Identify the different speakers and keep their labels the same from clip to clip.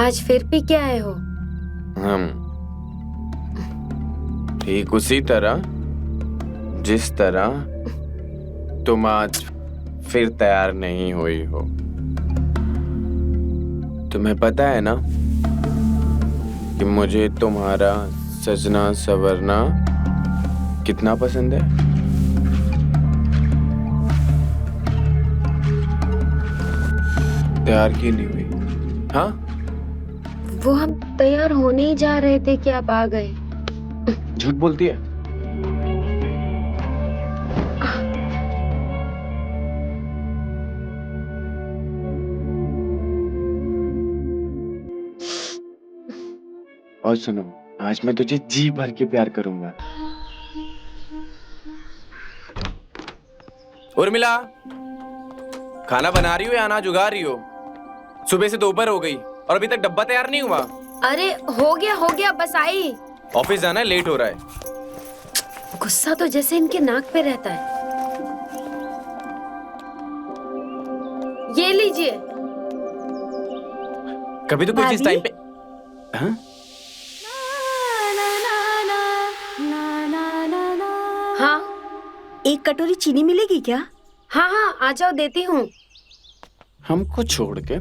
Speaker 1: आज फिर पी के आए हो?
Speaker 2: हम ठीक उसी तरह जिस तरह तुम आज फिर तैयार नहीं हुई हो। तुम्हें पता है ना कि मुझे तुम्हारा सजना संवरना कितना पसंद है। तैयार क्यों नहीं हुई? हाँ,
Speaker 1: वो हम तैयार होने ही जा रहे थे कि आप आ गए।
Speaker 2: झूठ बोलती है। और सुनो, आज मैं तुझे जी भर के प्यार करूंगा। उर्मिला, खाना बना रही हो या अनाज उगा रही हो? सुबह से दोपहर हो गई और अभी तक डब्बा तैयार नहीं हुआ।
Speaker 1: अरे हो गया बस आई।
Speaker 2: ऑफिस जाना है, लेट हो रहा है।
Speaker 1: गुस्सा तो जैसे इनके नाक पे रहता है। ये लीजिए।
Speaker 2: कभी तो कोई चीज टाइम पे। हाँ?
Speaker 1: हाँ
Speaker 3: एक कटोरी चीनी मिलेगी क्या?
Speaker 1: हाँ हाँ, आ जाओ, देती हूँ।
Speaker 2: हमको छोड़ के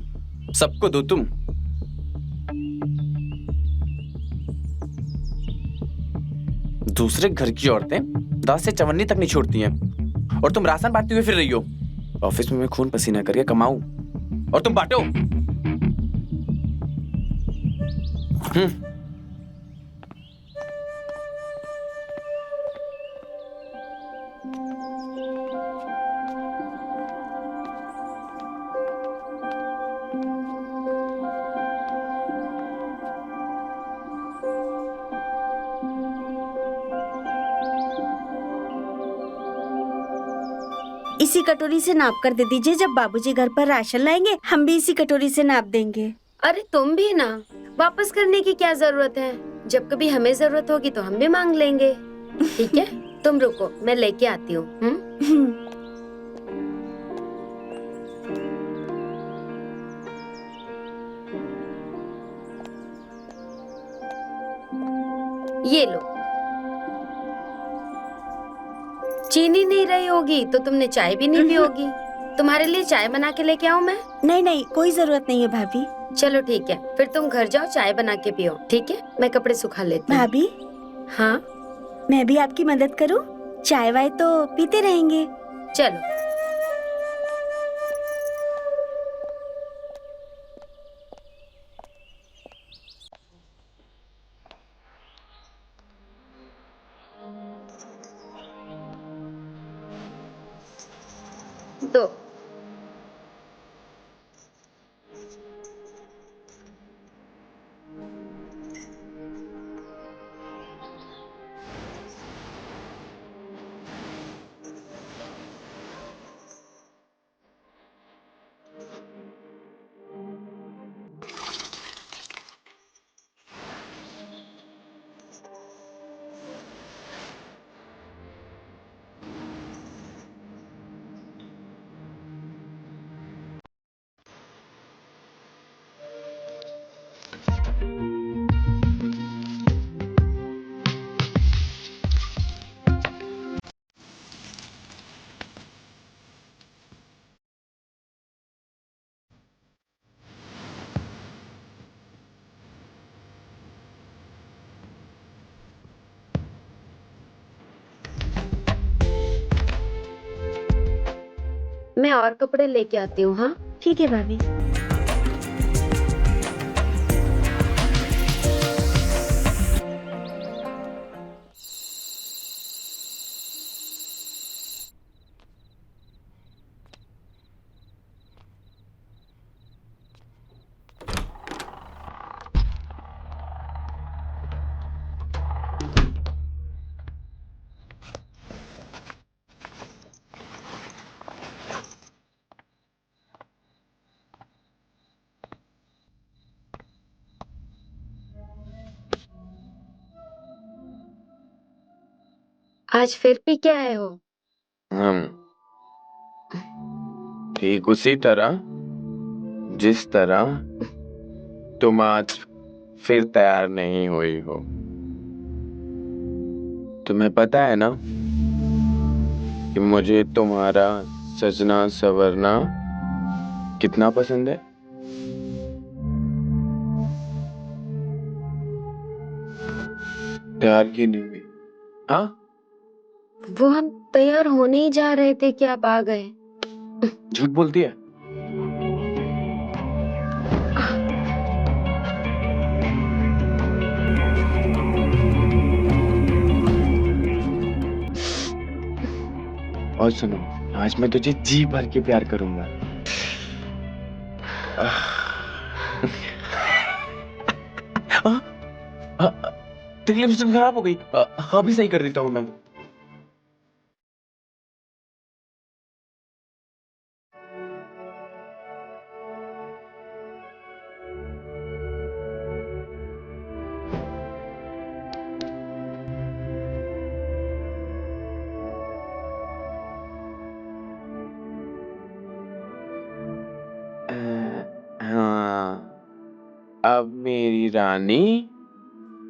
Speaker 2: सबको दो तुम। दूसरे घर की औरतें दांत से चवन्नी तक नहीं छोड़ती हैं और तुम राशन बांटते हुए फिर रही हो। ऑफिस में मैं खून पसीना करके कमाऊं और तुम बांटो।
Speaker 3: इसी कटोरी से नाप कर दे दीजिए। जब बाबूजी घर पर राशन लाएंगे हम भी इसी कटोरी से नाप देंगे।
Speaker 1: अरे तुम भी ना, वापस करने की क्या जरूरत है? जब कभी हमें जरूरत होगी तो हम भी मांग लेंगे। ठीक है, तुम रुको, मैं लेके आती हूँ। ये लो। चीनी नहीं रही होगी तो तुमने चाय भी नहीं पी होगी। तुम्हारे लिए चाय बना के लेके आऊं मैं?
Speaker 3: नहीं नहीं, कोई जरूरत नहीं है भाभी।
Speaker 1: चलो ठीक है, फिर तुम घर जाओ, चाय बना के पियो। ठीक है, मैं कपड़े सुखा लेती हूँ।
Speaker 3: भाभी,
Speaker 1: हाँ
Speaker 3: मैं भी आपकी मदद करूं? चाय वाय तो पीते रहेंगे।
Speaker 1: चलो। तो मैं और कपड़े लेके आती हूँ। हाँ
Speaker 3: ठीक है भाभी।
Speaker 1: आज फिर पी के आए हो?
Speaker 2: हम ठीक उसी तरह जिस तरह तुम आज फिर तैयार नहीं हुई हो। तुम्हें पता है ना कि मुझे तुम्हारा सजना संवरना कितना पसंद है। तैयार की नहीं हुई? हाँ,
Speaker 1: वो हम तैयार होने ही जा रहे थे कि आप आ गए।
Speaker 2: झूठ बोलती है। और सुनो, आज मैं तुझे जी भर के प्यार करूंगा। तेरी लिपस्टिक खराब हो गई। अभी सही कर देता हूँ मैं। हाँ, अब मेरी रानी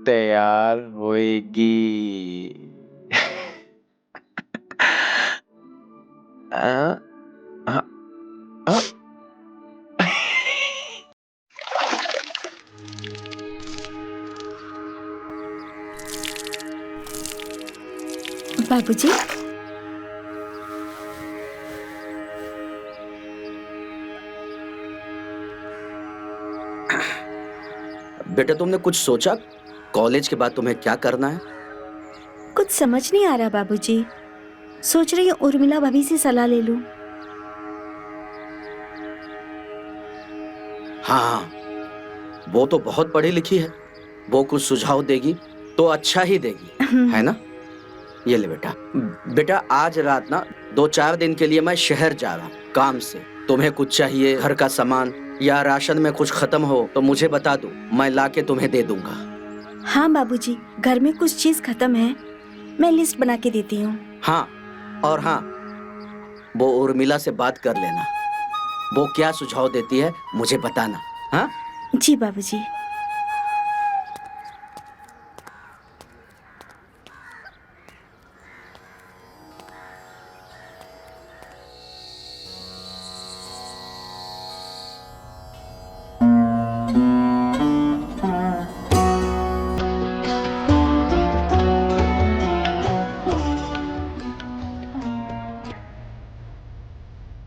Speaker 2: तैयार होएगी। हाँ, हाँ, हाँ।
Speaker 3: बाबूजी,
Speaker 4: बेटा तुमने कुछ सोचा कॉलेज के बाद तुम्हें क्या करना है?
Speaker 3: कुछ समझ नहीं आ रहा बाबूजी। सोच रही हूँ उर्मिला भाभी से सलाह ले लूं।
Speaker 4: हाँ, वो तो बहुत पढ़ी लिखी है, वो कुछ सुझाव देगी तो अच्छा ही देगी, है ना? ये ले बेटा। बेटा आज रात ना 2-4 दिन के लिए मैं शहर जा रहा हूँ काम से। तुम्हें कुछ चाहिए, घर का सामान या राशन में कुछ खत्म हो तो मुझे बता दो, मैं लाके तुम्हें दे दूंगा।
Speaker 3: हाँ बाबूजी, घर में कुछ चीज खत्म है, मैं लिस्ट बना के देती हूँ।
Speaker 4: हाँ, और हाँ, वो उर्मिला से बात कर लेना, वो क्या सुझाव देती है मुझे बताना। हाँ
Speaker 3: जी बाबूजी।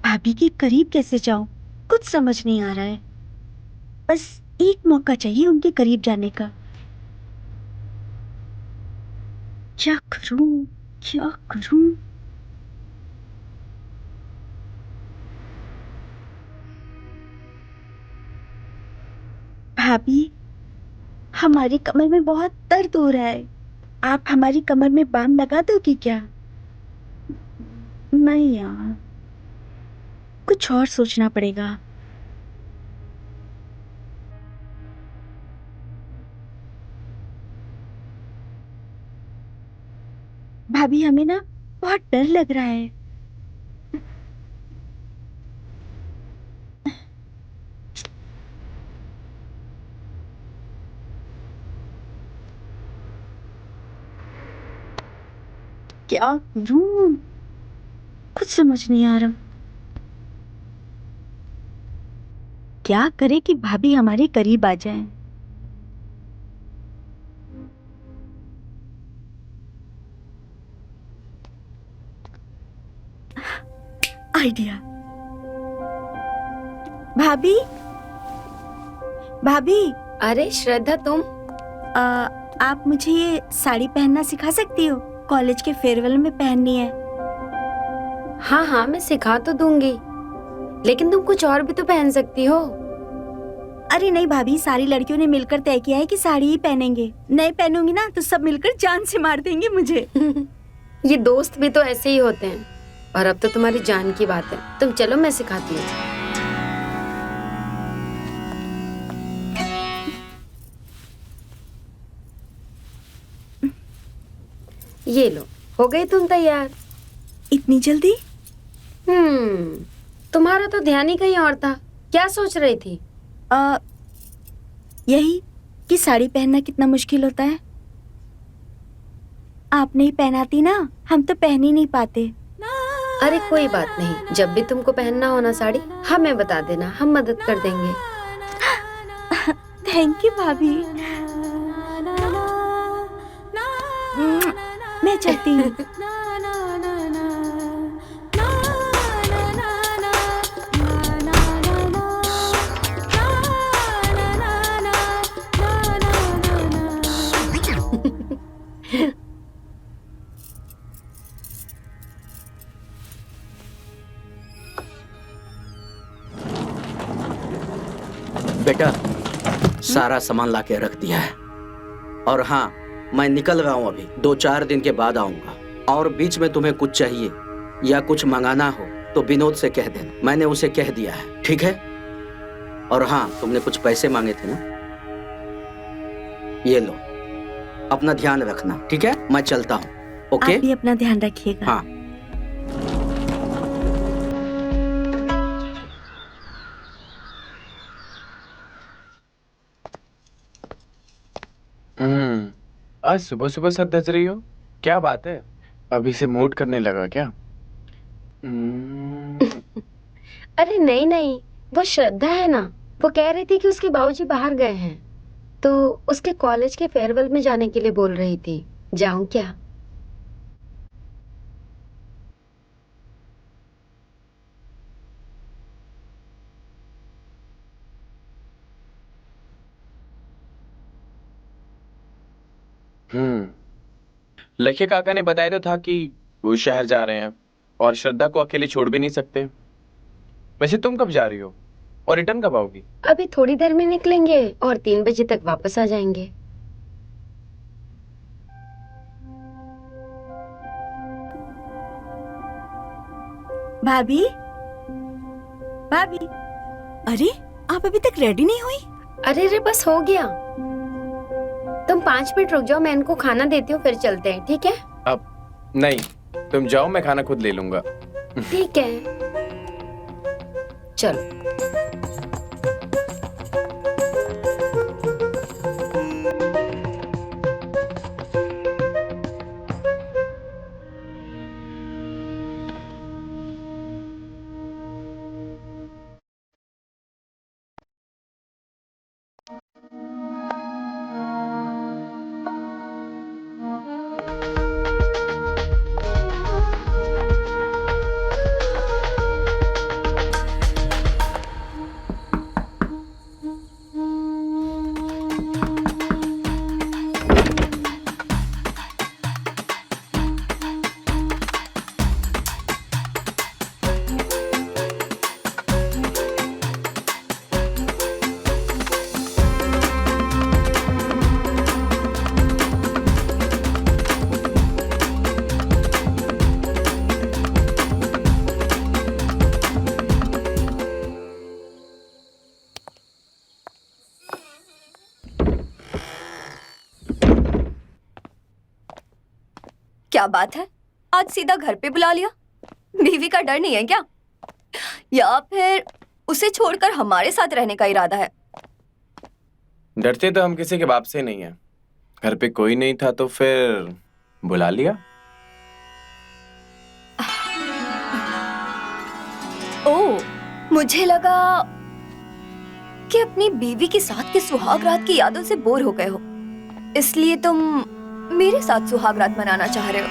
Speaker 3: भाभी के करीब कैसे जाऊं, कुछ समझ नहीं आ रहा है। बस एक मौका चाहिए उनके करीब जाने का। क्या करूं, क्या करूं? भाभी, हमारी कमर में बहुत दर्द हो रहा है, आप हमारी कमर में बाम लगा दोगी क्या? नहीं यार, कुछ और सोचना पड़ेगा। भाभी, हमें ना बहुत डर लग रहा है। क्या करूं, कुछ समझ नहीं आ रहा। क्या करे कि भाभी हमारे करीब आ जाएं? आइडिया। भाभी, भाभी,
Speaker 1: अरे श्रद्धा, तुम?
Speaker 3: आप मुझे ये साड़ी पहनना सिखा सकती हो? कॉलेज के फेयरवेल में पहननी है।
Speaker 1: हाँ हाँ, मैं सिखा तो दूंगी, लेकिन तुम कुछ और भी तो पहन सकती हो।
Speaker 3: अरे नहीं भाभी, सारी लड़कियों ने मिलकर तय किया है कि साड़ी ही पहनेंगे। नहीं पहनूंगी ना तो सब मिलकर जान से मार देंगे मुझे।
Speaker 1: ये दोस्त भी तो ऐसे ही होते हैं। और अब तो तुम्हारी जान की बात है, तुम चलो मैं सिखाती हूँ। ये लो, हो गई तुम तैयार?
Speaker 3: इतनी जल्दी?
Speaker 1: तुम्हारा तो ध्यान ही कहीं और था। क्या सोच रही थी?
Speaker 3: यही कि साड़ी पहनना कितना मुश्किल होता है। आप नहीं पहनाती ना, हम तो पहन ही नहीं पाते।
Speaker 1: अरे कोई बात नहीं, जब भी तुमको पहनना हो ना साड़ी हमें बता देना, हम मदद कर देंगे।
Speaker 3: थैंक यू भाभी। मैं चलती हूँ।
Speaker 4: बेटा सारा सामान लाके रख दिया है। और हाँ, मैं निकल रहा हूँ अभी, 2-4 दिन के बाद आऊंगा। और बीच में तुम्हें कुछ चाहिए या कुछ मंगाना हो तो विनोद से कह देना, मैंने उसे कह दिया है, ठीक है? और हाँ, तुमने कुछ पैसे मांगे थे ना, ये लो, अपना ध्यान रखना, ठीक है? मैं चलता हूँ। ओके?
Speaker 3: आप भी अपना ध्यान रखिएगा।
Speaker 4: हाँ।
Speaker 2: आज सुबह सुबह सर धज रही हो, क्या बात है? अभी से मूड करने लगा क्या?
Speaker 1: अरे नहीं नहीं, वो श्रद्धा है ना, वो कह रही थी कि उसके बाबूजी बाहर गए हैं, तो उसके कॉलेज के फेयरवेल में जाने के लिए बोल रही थी। जाऊं क्या?
Speaker 2: लक्ष्य काका ने बताया तो था कि वो शहर जा रहे हैं और श्रद्धा को अकेले छोड़ भी नहीं सकते। वैसे तुम कब जा रही हो और रिटर्न कब आओगी?
Speaker 1: अभी थोड़ी देर में निकलेंगे और 3 बजे तक वापस आ जाएंगे।
Speaker 3: भाभी, भाभी, अरे आप अभी तक रेडी नहीं हुई?
Speaker 1: अरे रे बस हो गया। तुम 5 मिनट रुक जाओ, मैं इनको खाना देती हूँ फिर चलते हैं, ठीक है?
Speaker 2: अब नहीं, तुम जाओ, मैं खाना खुद ले लूंगा।
Speaker 1: ठीक है, चलो।
Speaker 5: क्या बात है, आज सीधा घर पे बुला लिया? बीवी का डर नहीं है क्या? या फिर उसे छोड़कर हमारे साथ रहने का इरादा है?
Speaker 2: डरते तो हम किसी के बाप से नहीं है। घर पे कोई नहीं था तो फिर बुला लिया।
Speaker 5: ओह, मुझे लगा कि अपनी बीवी के साथ के सुहाग रात की यादों से बोर हो गए हो, इसलिए तुम मेरे साथ सुहाग रात मनाना चाह रहे हो।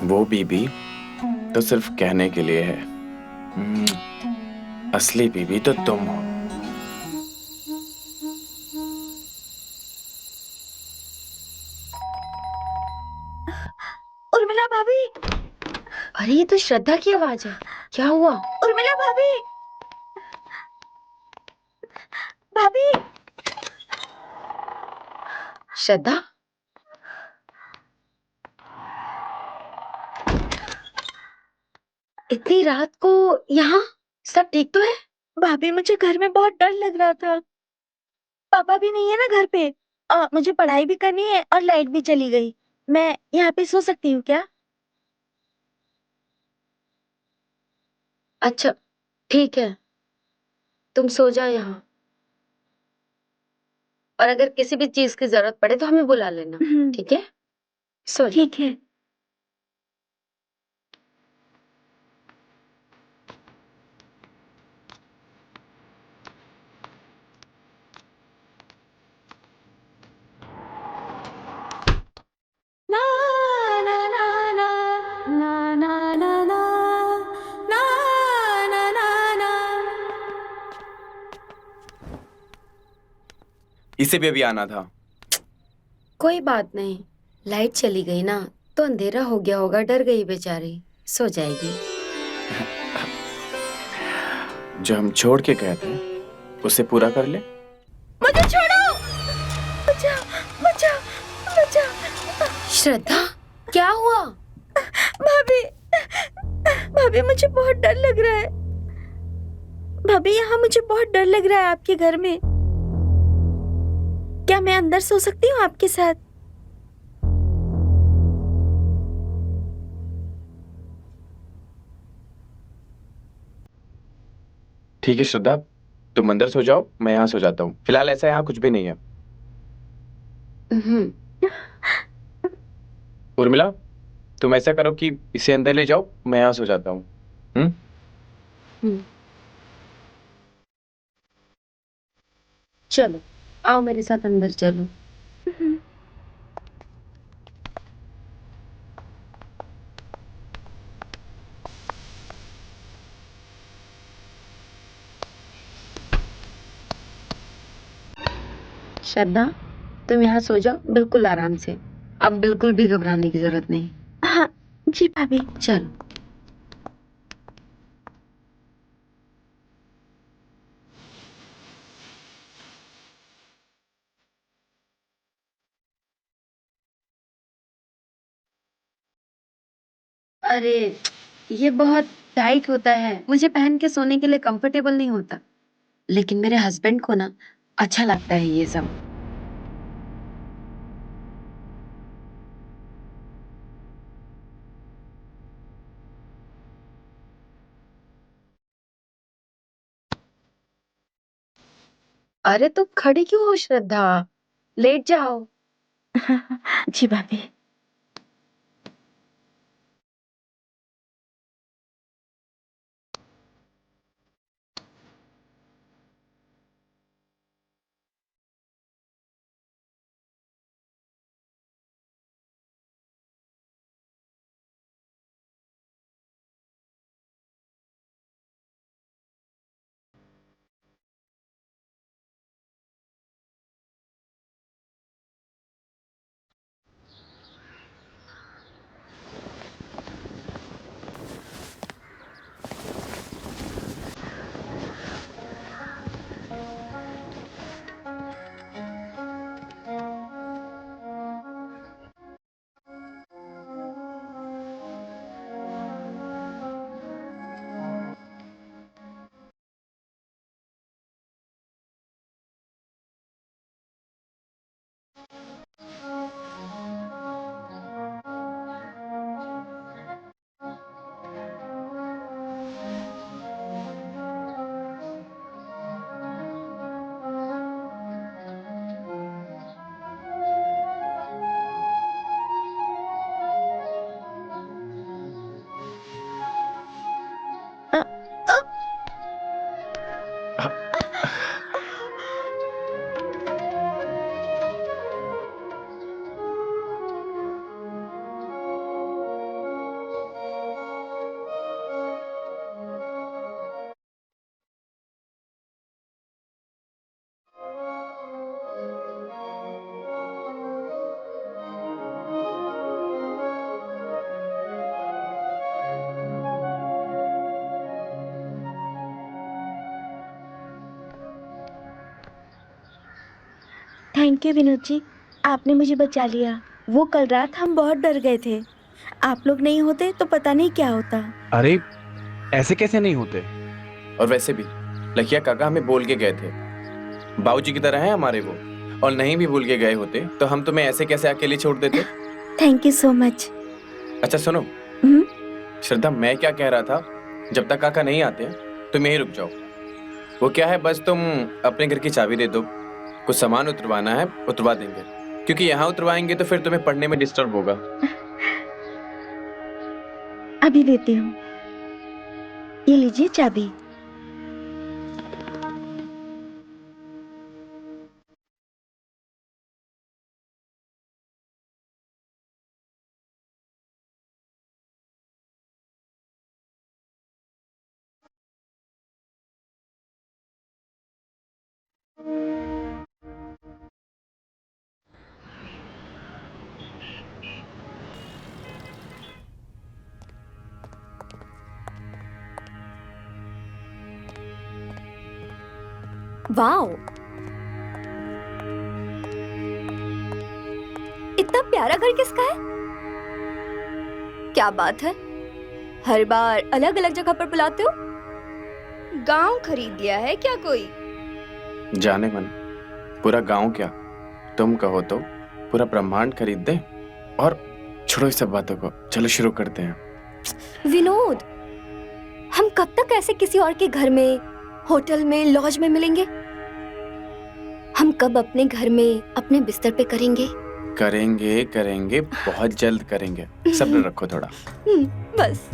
Speaker 2: वो बीबी तो सिर्फ कहने के लिए है, असली बीबी तो तुम हो।
Speaker 3: उर्मिला भाभी,
Speaker 1: अरे ये तो श्रद्धा की आवाज है, क्या हुआ?
Speaker 3: उर्मिला भाभी, भाभी,
Speaker 1: श्रद्धा, इतनी रात को यहाँ? सब ठीक तो है?
Speaker 3: भाभी मुझे घर में बहुत डर लग रहा था। पापा भी नहीं है ना घर पे, मुझे पढ़ाई भी करनी है और लाइट भी चली गई। मैं यहाँ पे सो सकती हूँ क्या?
Speaker 1: अच्छा ठीक है, तुम सो जाओ यहाँ। और अगर किसी भी चीज की जरूरत पड़े तो हमें बुला लेना, ठीक है? सो जा।
Speaker 3: ठीक है।
Speaker 5: ना ना ना ना ना ना ना ना ना ना ना ना।
Speaker 2: इसे भी अभी आना था।
Speaker 1: कोई बात नहीं, लाइट चली गई ना तो अंधेरा हो गया होगा, डर गई बेचारी, सो जाएगी।
Speaker 2: जो हम छोड़ के गए थे उसे पूरा कर ले।
Speaker 3: मुझे छोड़ो। बचाओ बचाओ बचाओ।
Speaker 1: श्रद्धा, क्या हुआ?
Speaker 3: भाभी, भाभी मुझे बहुत डर लग रहा है। भाभी यहाँ मुझे बहुत डर लग रहा है आपके घर में। क्या मैं अंदर सो सकती हूँ आपके साथ?
Speaker 2: ठीक है श्रद्धा, तुम अंदर सो जाओ, मैं यहाँ सो जाता हूँ। फिलहाल ऐसा यहाँ कुछ भी नहीं है। उर्मिला, तुम ऐसा करो कि इसे अंदर ले जाओ, मैं यहाँ सो जाता हूँ।
Speaker 1: चलो आओ मेरे साथ अंदर चलो। श्रद्धा, तुम यहाँ सो जाओ बिल्कुल आराम से, अब बिल्कुल भी घबराने की जरूरत नहीं।
Speaker 3: हाँ जी भाभी।
Speaker 1: चलो। अरे ये बहुत टाइट होता है, मुझे पहन के सोने के लिए कंफर्टेबल नहीं होता, लेकिन मेरे हस्बैंड को ना अच्छा लगता है ये सब। अरे तुम खड़ी क्यों हो श्रद्धा, लेट जाओ।
Speaker 3: जी भाभी। थैंक यू विनोद जी, आपने मुझे बचा लिया। वो कल रात हम बहुत डर गए थे। आप लोग नहीं होते तो पता नहीं क्या होता।
Speaker 2: अरे ऐसे कैसे नहीं होते? और वैसे भी लखिया काका हमें बोल के गए थे, बाबूजी की तरह हैं हमारे वो, और नहीं भी भूल के गए होते तो हम तुम्हें ऐसे कैसे अकेले छोड़ देते।
Speaker 3: Thank you so much.
Speaker 2: अच्छा सुनो श्रद्धा, मैं क्या कह रहा था, जब तक काका नहीं आते तुम यहीं रुक जाओ। वो क्या है, बस तुम अपने घर की चाबी दे दो, कुछ सामान उतरवाना है, उतरवा देंगे, क्योंकि यहाँ उतरवाएंगे तो फिर तुम्हें पढ़ने में डिस्टर्ब होगा।
Speaker 3: अभी देती हूँ, ये लीजिए चाबी।
Speaker 5: वाओ, इतना प्यारा घर किसका है? क्या बात है, हर बार अलग अलग जगह पर बुलाते हो? गांव खरीद लिया है क्या कोई?
Speaker 2: जाने मन, पूरा गांव क्या, तुम कहो तो पूरा ब्रह्मांड खरीद दे। और छोड़ो इस सब बातों को, चलो शुरू करते हैं।
Speaker 5: विनोद, हम कब तक ऐसे किसी और के घर में, होटल में, लॉज में मिलेंगे? हम कब अपने घर में अपने बिस्तर पे करेंगे?
Speaker 2: करेंगे, बहुत जल्द करेंगे। सब्र रखो थोड़ा।
Speaker 5: बस।